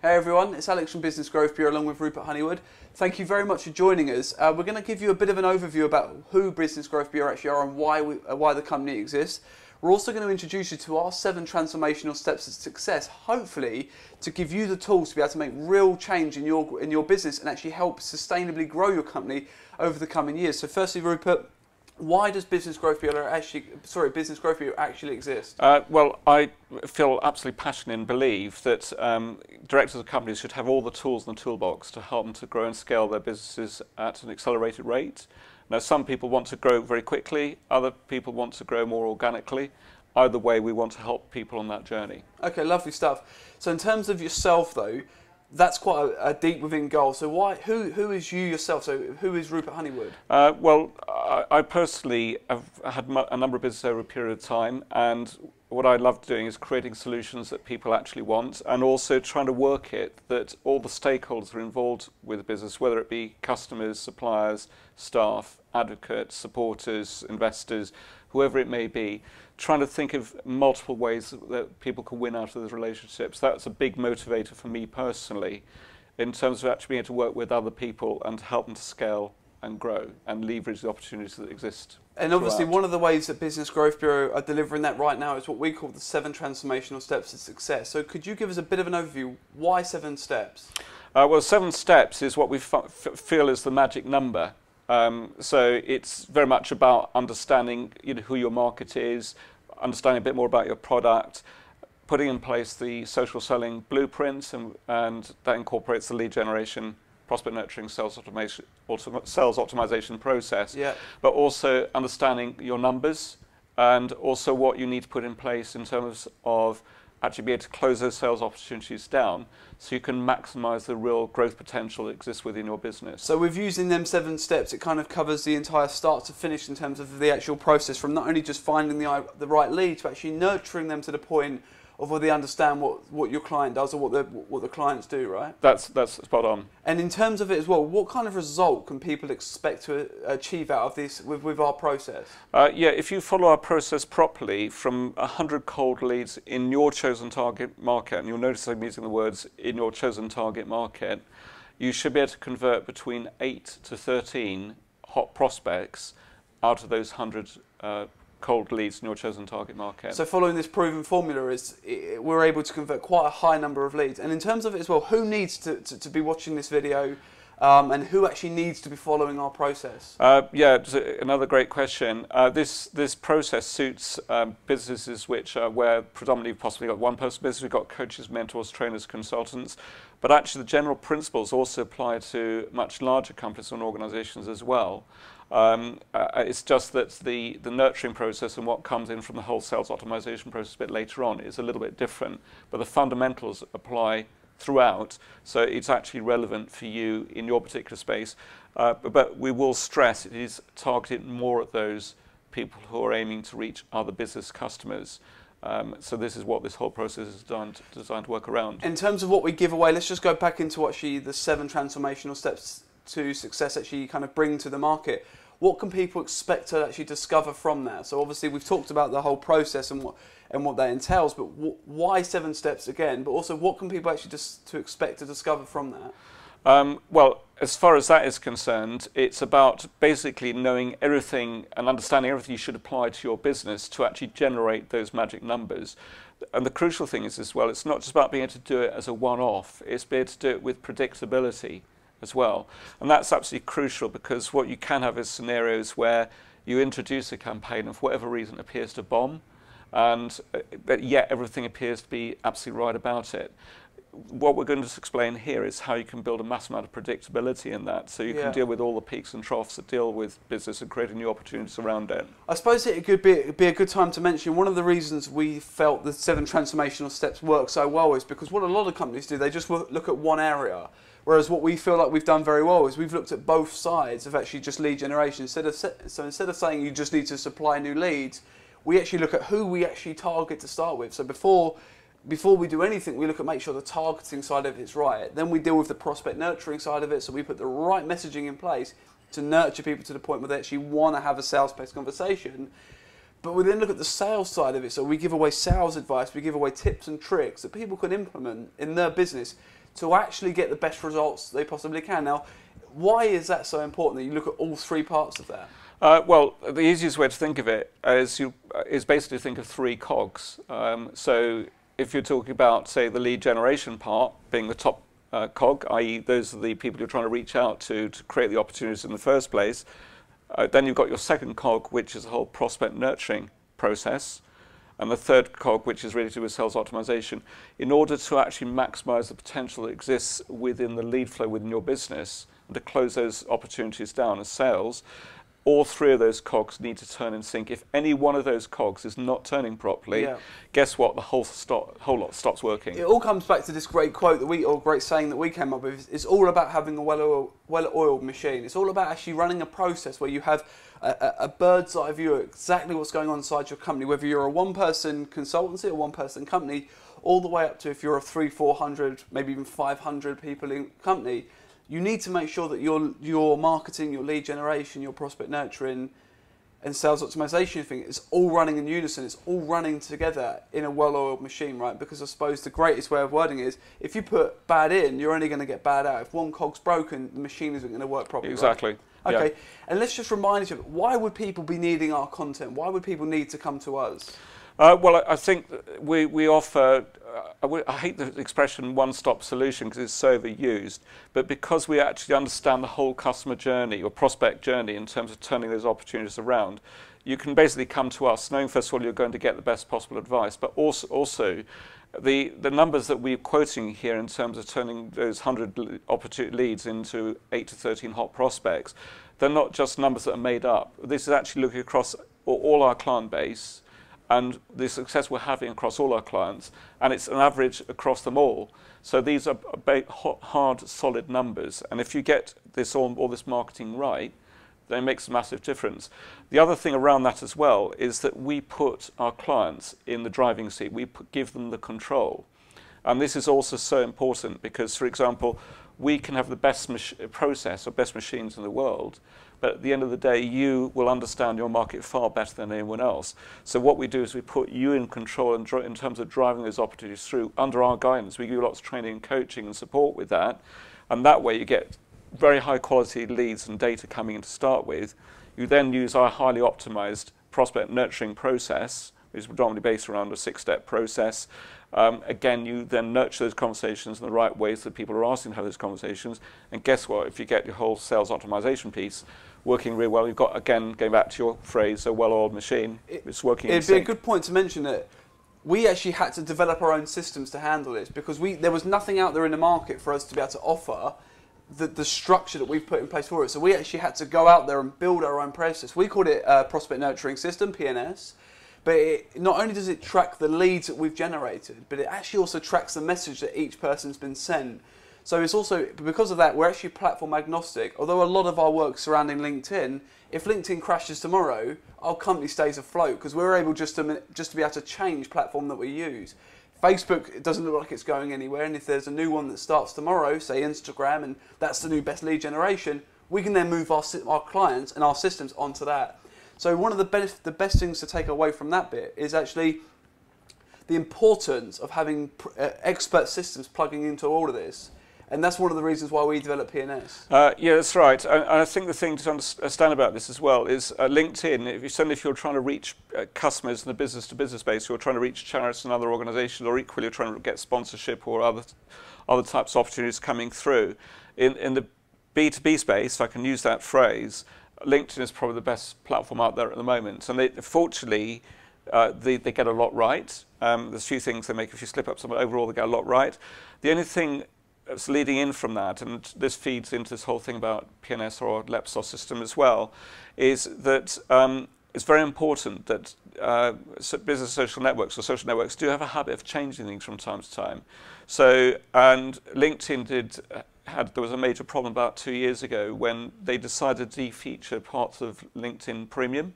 Hey everyone, it's Alex from Business Growth Bureau along with Rupert Honeywood. Thank you very much for joining us. We're going to give you a bit of an overview about who Business Growth Bureau actually are and why the company exists. We're also going to introduce you to our 7 transformational steps to success, hopefully to give you the tools to be able to make real change in your business and actually help sustainably grow your company over the coming years. So firstly, Rupert, why does Business Growth Bureau actually exist? Well, I feel absolutely passionate and believe that directors of companies should have all the tools in the toolbox to help them to grow and scale their businesses at an accelerated rate. Now, some people want to grow very quickly, other people want to grow more organically. Either way, we want to help people on that journey. Okay, lovely stuff. So in terms of yourself though, that's quite a deep within goal. So who is you yourself? So who is Rupert Honeywood? Well, I personally have had a number of businesses over a period of time, and what I love doing is creating solutions that people actually want, and also trying to work it that all the stakeholders are involved with the business, whether it be customers, suppliers, staff, advocates, supporters, investors, whoever it may be, trying to think of multiple ways that people can win out of those relationships. That's a big motivator for me personally, in terms of actually being able to work with other people and help them to scale and grow and leverage the opportunities that exist. And obviously one of the ways that Business Growth Bureau are delivering that right now is what we call the 7 transformational steps to success. So could you give us a bit of an overview? Why 7 steps? Well, 7 steps is what we feel is the magic number. So it's very much about understanding who your market is, understanding a bit more about your product, putting in place the social selling blueprints, and that incorporates the lead generation, prospect nurturing, sales optimization process. Yeah. But also understanding your numbers and also what you need to put in place in terms of actually be able to close those sales opportunities down so you can maximize the real growth potential that exists within your business. So with using them 7 steps, it kind of covers the entire start to finish in terms of the actual process, from not only just finding the right lead to actually nurturing them to the point of where they understand what your client does or what the clients do, right? That's spot on. And in terms of it as well, what kind of result can people expect to achieve out of this with our process? Yeah, if you follow our process properly, from 100 cold leads in your chosen target market, and you'll notice I'm using the words in your chosen target market, you should be able to convert between 8 to 13 hot prospects out of those 100 cold leads in your chosen target market. So following this proven formula, we're able to convert quite a high number of leads. And in terms of it as well, who needs to be watching this video and who actually needs to be following our process? Yeah, another great question. This process suits businesses which are where predominantly possibly got one person business. We've got coaches, mentors, trainers, consultants, but actually the general principles also apply to much larger companies and organizations as well. It's just that the nurturing process and what comes in from the whole sales optimization process a bit later on is a little bit different, but the fundamentals apply throughout, so it's actually relevant for you in your particular space. But we will stress it is targeted more at those people who are aiming to reach other business customers. So this is what this whole process is designed to work around. In terms of what we give away, let's just go back into actually the 7 transformational steps to success actually kind of bring to the market. What can people expect to actually discover from that? So obviously we've talked about the whole process and what that entails, but why 7 steps again? But also what can people actually to expect to discover from that? Well, as far as that is concerned, it's about basically knowing everything and understanding everything you should apply to your business to actually generate those magic numbers. And the crucial thing is as well, it's not just about being able to do it as a one-off, it's being able to do it with predictability as well. And that's absolutely crucial, because what you can have is scenarios where you introduce a campaign and for whatever reason it appears to bomb, but yet everything appears to be absolutely right about it. What we're going to explain here is how you can build a massive amount of predictability in that, so you can deal with all the peaks and troughs that deal with business and creating new opportunities around it. I suppose it could be a good time to mention one of the reasons we felt the 7 transformational steps work so well is because what a lot of companies do, they just look at one area. Whereas what we feel like we've done very well is we've looked at both sides of actually just lead generation. So instead of saying you just need to supply new leads, we actually look at who we actually target to start with. So before we do anything, we look at make sure the targeting side of it's right. Then we deal with the prospect nurturing side of it. So we put the right messaging in place to nurture people to the point where they actually want to have a sales-based conversation. But we then look at the sales side of it. So we give away sales advice, we give away tips and tricks that people can implement in their business to actually get the best results they possibly can. Now, why is that so important that you look at all three parts of that? Well, the easiest way to think of it is basically think of three cogs. So if you're talking about, say, the lead generation part being the top cog, i.e. those are the people you're trying to reach out to create the opportunities in the first place, then you've got your second cog, which is the whole prospect nurturing process, and the third cog, which is really to do with sales optimization. In order to actually maximize the potential that exists within the lead flow within your business and to close those opportunities down as sales, all three of those cogs need to turn in sync. If any one of those cogs is not turning properly, guess what? The whole lot stops working. It all comes back to this great quote or great saying that we came up with. It's all about having a well-oiled machine. It's all about actually running a process where you have a bird's eye view of exactly what's going on inside your company, whether you're a one-person consultancy or one-person company, all the way up to if you're a 300, 400, maybe even 500 people in company. You need to make sure that your marketing, your lead generation, your prospect nurturing and sales optimization thing is all running in unison. It's all running together in a well-oiled machine, right? Because I suppose the greatest way of wording is if you put bad in, you're only going to get bad out. If one cog's broken, the machine isn't going to work properly. Exactly. Right? Okay, yeah. And let's just remind each other, why would people be needing our content? Why would people need to come to us? Well, I think we offer, I hate the expression one-stop solution because it's so overused, but because we actually understand the whole customer journey or prospect journey in terms of turning those opportunities around, you can basically come to us knowing first of all you're going to get the best possible advice, but also the numbers that we're quoting here in terms of turning those 100 opportunity leads into 8 to 13 hot prospects, they're not just numbers that are made up. This is actually looking across all our client base and the success we're having across all our clients, and it's an average across them all. So these are hard, solid numbers, and if you get this all this marketing right, then it makes a massive difference. The other thing around that as well is that we put our clients in the driving seat. We give them the control, and this is also so important because, for example, we can have the best process or best machines in the world, but at the end of the day, you will understand your market far better than anyone else. So what we do is we put you in control in terms of driving those opportunities through under our guidance. We give you lots of training and coaching and support with that. And that way you get very high quality leads and data coming in to start with. You then use our highly optimized prospect nurturing process, which is predominantly based around a 6-step process. Again, you then nurture those conversations in the right ways that people are asking to have those conversations. And guess what? If you get your whole sales optimization piece working really well, you've got, again, going back to your phrase, a well-oiled machine. It's working in sync. It'd be a good point to mention that we actually had to develop our own systems to handle this because there was nothing out there in the market for us to be able to offer the structure that we've put in place for it. So we actually had to go out there and build our own process. We called it Prospect Nurturing System, PNS. But not only does it track the leads that we've generated, but it actually also tracks the message that each person's been sent. So it's also, because of that, we're actually platform agnostic. Although a lot of our work surrounding LinkedIn, if LinkedIn crashes tomorrow, our company stays afloat because we're able just to be able to change platform that we use. Facebook, it doesn't look like it's going anywhere, and if there's a new one that starts tomorrow, say Instagram, and that's the new best lead generation, we can then move our clients and our systems onto that. So one of the best things to take away from that bit is actually the importance of having expert systems plugging into all of this. And that's one of the reasons why we developed PNS. Yeah, that's right. And I think the thing to understand about this as well is LinkedIn, if you're trying to reach customers in the business-to-business space, you're trying to reach charities and other organisations, or equally you're trying to get sponsorship or other types of opportunities coming through. In the B2B space, if I can use that phrase, LinkedIn is probably the best platform out there at the moment. And fortunately, they get a lot right. There's a few things they make a few slip-ups, but overall they get a lot right. The only thing that's leading in from that, and this feeds into this whole thing about PNS or Lepsos system as well, is that it's very important that business social networks or social networks do have a habit of changing things from time to time. So, and LinkedIn there was a major problem about 2 years ago when they decided to de-feature parts of LinkedIn Premium.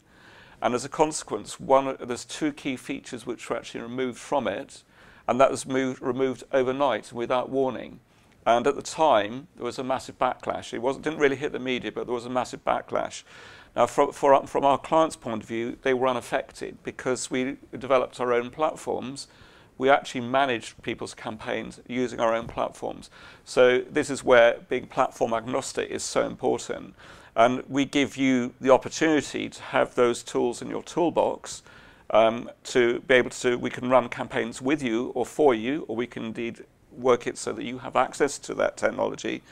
And as a consequence, there's 2 key features which were actually removed from it, and that was removed overnight without warning. And at the time, there was a massive backlash. Didn't really hit the media, but there was a massive backlash. Now, from our clients' point of view, they were unaffected because we developed our own platforms we actually manage people's campaigns using our own platforms. So this is where being platform agnostic is so important. And we give you the opportunity to have those tools in your toolbox to be able to, we can run campaigns with you or for you, or we can indeed work it so that you have access to that technology,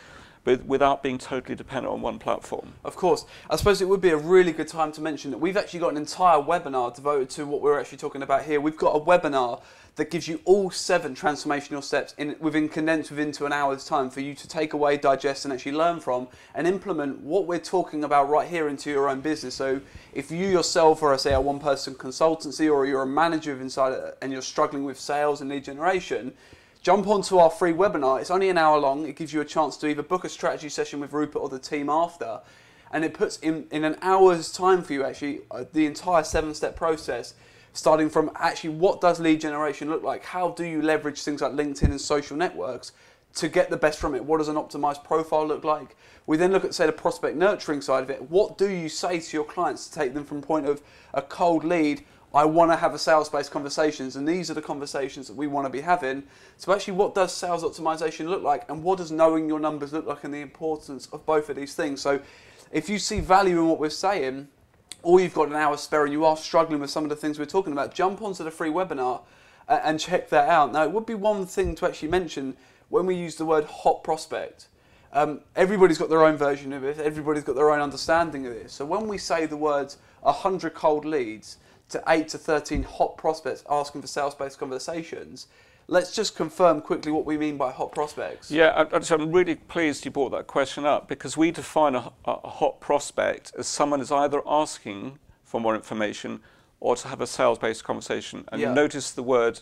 but without being totally dependent on one platform. Of course. I suppose it would be a really good time to mention that we've actually got an entire webinar devoted to what we're actually talking about here. We've got a webinar that gives you all 7 transformational steps condensed into an hour's time for you to take away, digest, and actually learn from and implement what we're talking about right here into your own business. So if you yourself are, say, a one-person consultancy, or you're a manager of inside and you're struggling with sales and lead generation, jump onto our free webinar. It's only an hour long. It gives you a chance to either book a strategy session with Rupert or the team after, and it puts in an hour's time for you actually the entire 7-step process, starting from actually what does lead generation look like, how do you leverage things like LinkedIn and social networks to get the best from it, what does an optimized profile look like. We then look at, say, the prospect nurturing side of it. What do you say to your clients to take them from point of a cold lead, I want to have a sales-based conversations, and these are the conversations that we want to be having. So actually, what does sales optimization look like, and what does knowing your numbers look like, and the importance of both of these things. So if you see value in what we're saying, or you've got an hour spare and you are struggling with some of the things we're talking about, jump onto the free webinar and check that out. Now, it would be one thing to actually mention when we use the word hot prospect. Everybody's got their own version of it. Everybody's got their own understanding of this. So when we say the words 100 cold leads to 8 to 13 hot prospects asking for sales-based conversations, let's just confirm quickly what we mean by hot prospects. Yeah, I'm really pleased you brought that question up, because we define a hot prospect as someone who's either asking for more information or to have a sales-based conversation. And you notice the word,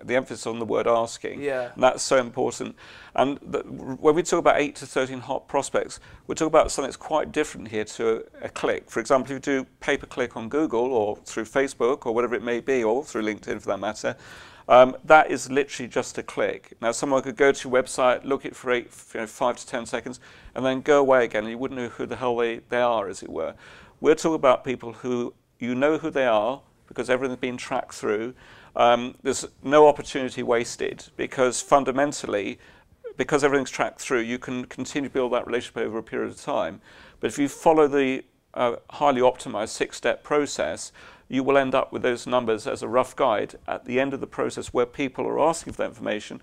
the emphasis on the word asking. Yeah. And that's so important. And when we talk about 8 to 13 hot prospects, we're talking about something that's quite different here to a click. For example, if you do pay-per-click on Google or through Facebook or whatever it may be, or through LinkedIn for that matter, that is literally just a click. Now, someone could go to your website, look at it for 5 to 10 seconds, and then go away again, and you wouldn't know who the hell they are, as it were. We're talking about people who you know who they are because everything's been tracked through. There's no opportunity wasted, because fundamentally, because everything's tracked through, you can continue to build that relationship over a period of time. But if you follow the highly optimized 6-step process, you will end up with those numbers as a rough guide at the end of the process where people are asking for that information.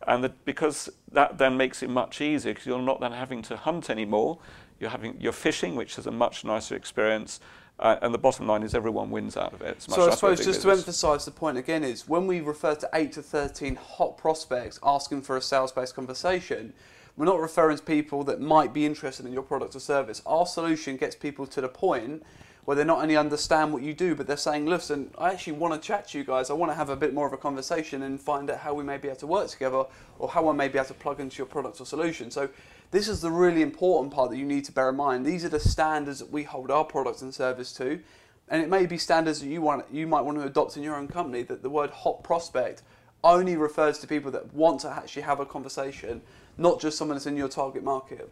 And because that then makes it much easier, because you're not then having to hunt anymore. You're fishing, which is a much nicer experience. And the bottom line is everyone wins out of it. So I suppose just to emphasise the point again is, when we refer to 8 to 13 hot prospects asking for a sales-based conversation, we're not referring to people that might be interested in your product or service. Our solution gets people to the point where they not only understand what you do, but they're saying, listen, I actually want to chat to you guys. I want to have a bit more of a conversation and find out how we may be able to work together, or how I may be able to plug into your product or solution. So this is the really important part that you need to bear in mind. These are the standards that we hold our products and service to. And it may be standards that you might want to adopt in your own company, that the word hot prospect only refers to people that want to actually have a conversation, not just someone that's in your target market.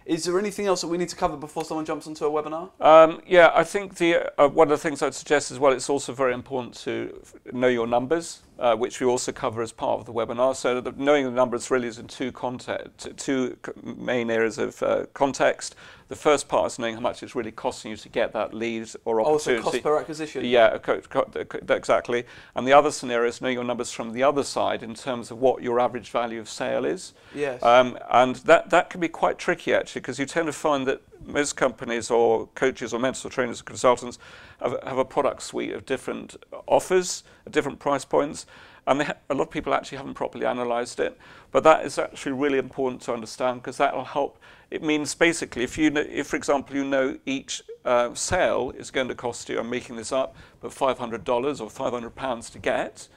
Is there anything else that we need to cover before someone jumps onto a webinar? Yeah, I think one of the things I'd suggest as well, it's also very important to know your numbers, which we also cover as part of the webinar. So knowing the numbers really is in two main areas of context. The first part is knowing how much it's really costing you to get that lead or opportunity. Also cost per acquisition. Yeah, exactly. And the other scenario is knowing your numbers from the other side in terms of what your average value of sale is. Yes. And that can be quite tricky, actually, because you tend to find that most companies or coaches or mentors or trainers or consultants have a product suite of different offers at different price points. And a lot of people actually haven't properly analysed it. But that is actually really important to understand, because that will help. It means basically, if for example, you know each sale is going to cost you, I'm making this up, but $500 or £500 to get,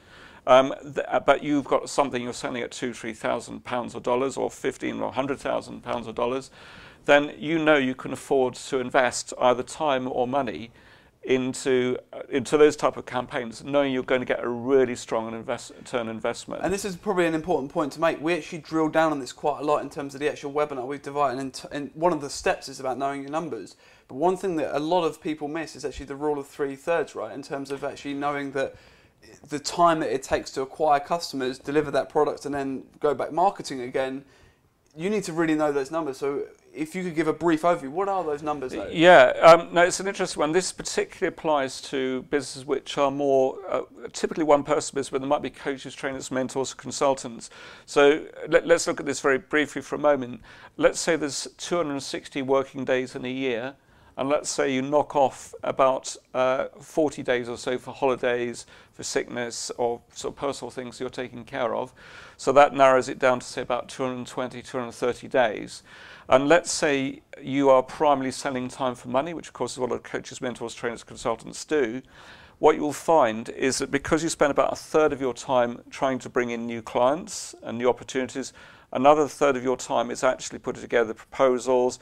but you've got something you're selling at £2,000-3,000 or dollars, or $15,000 or £100,000 or dollars, then you know you can afford to invest either time or money into those type of campaigns, knowing you're going to get a really strong return on investment. And this is probably an important point to make. We actually drill down on this quite a lot in terms of the actual webinar we've divided, and one of the steps is about knowing your numbers. But one thing that a lot of people miss is actually the rule of 3/3, right? In terms of actually knowing that the time that it takes to acquire customers, deliver that product, and then go back marketing again, you need to really know those numbers. So if you could give a brief overview, what are those numbers? Yeah, no, it's an interesting one. This particularly applies to businesses which are more typically one-person business, but there might be coaches, trainers, mentors, consultants. So let's look at this very briefly for a moment. Let's say there's 260 working days in a year, and let's say you knock off about 40 days or so for holidays, for sickness, or sort of personal things you're taking care of. So that narrows it down to, say, about 220, 230 days. And let's say you are primarily selling time for money, which of course is what a lot of coaches, mentors, trainers, consultants do. What you'll find is that because you spend about a third of your time trying to bring in new clients and new opportunities, another third of your time is actually putting together proposals,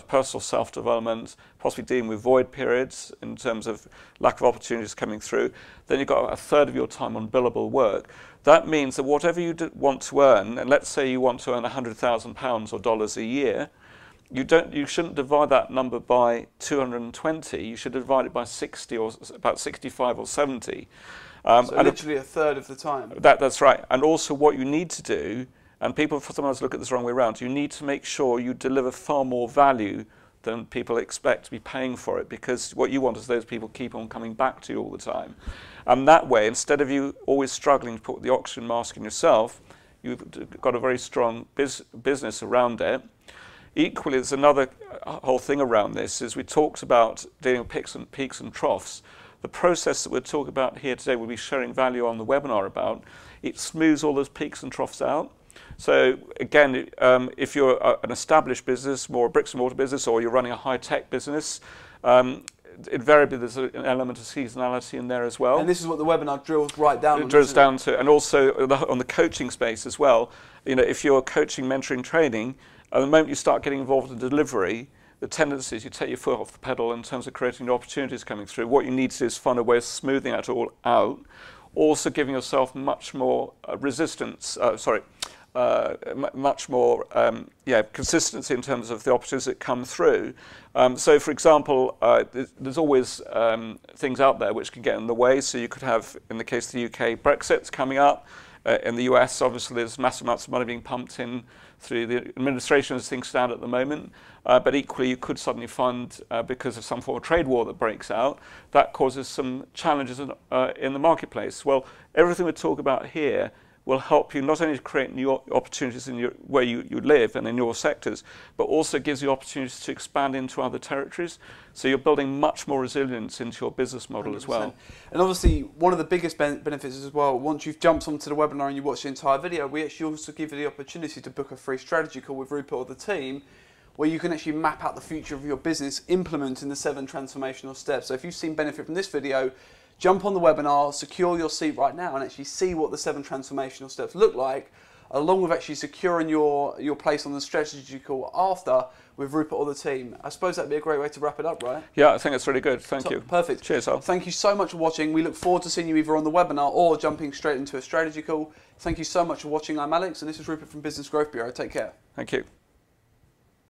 personal self-development, possibly dealing with void periods in terms of lack of opportunities coming through. Then you've got a third of your time on billable work. That means that whatever you want to earn, and let's say you want to earn £100,000 or dollars a year, you shouldn't divide that number by 220. You should divide it by 60 or about 65 or 70. So literally a third of the time. That's right. And also what you need to do, and people sometimes look at this the wrong way around, you need to make sure you deliver far more value than people expect to be paying for it, because what you want is those people keep on coming back to you all the time. And that way, instead of you always struggling to put the oxygen mask in yourself, you've got a very strong business around it. Equally, there's another whole thing around this, is we talked about dealing with peaks and troughs. The process that we're talking about here today, we'll be sharing value on the webinar about, it smooths all those peaks and troughs out. So again, if you're an established business, more a bricks and mortar business, or you're running a high-tech business, invariably there's an element of seasonality in there as well. And this is what the webinar drills right down on. It drills down to, and also on the coaching space as well. You know, if you're coaching, mentoring, training, at the moment you start getting involved in delivery, the tendency is you take your foot off the pedal in terms of creating new opportunities coming through. What you need to do is find a way of smoothing that all out, also giving yourself much more much more consistency in terms of the opportunities that come through. So, for example, there's always things out there which can get in the way. So you could have, in the case of the UK, Brexit's coming up. In the US, obviously, there's massive amounts of money being pumped in through the administration as things stand at the moment. But equally, you could suddenly find, because of some form of trade war that breaks out, that causes some challenges in the marketplace. Well, everything we talk about here will help you not only to create new opportunities in where you live and in your sectors, but also gives you opportunities to expand into other territories. So you're building much more resilience into your business model 100%. As well. And obviously, one of the biggest benefits as well, once you've jumped onto the webinar and you watch the entire video, we actually also give you the opportunity to book a free strategy call with Rupert or the team, where you can actually map out the future of your business, implementing the 7 transformational steps. So if you've seen benefit from this video, jump on the webinar, secure your seat right now, and actually see what the 7 transformational steps look like, along with actually securing your place on the strategy call after with Rupert or the team. I suppose that'd be a great way to wrap it up, right? Yeah, I think that's really good. Thank you. Perfect. Cheers, Al. Thank you so much for watching. We look forward to seeing you either on the webinar or jumping straight into a strategy call. Thank you so much for watching. I'm Alex, and this is Rupert from Business Growth Bureau. Take care. Thank you.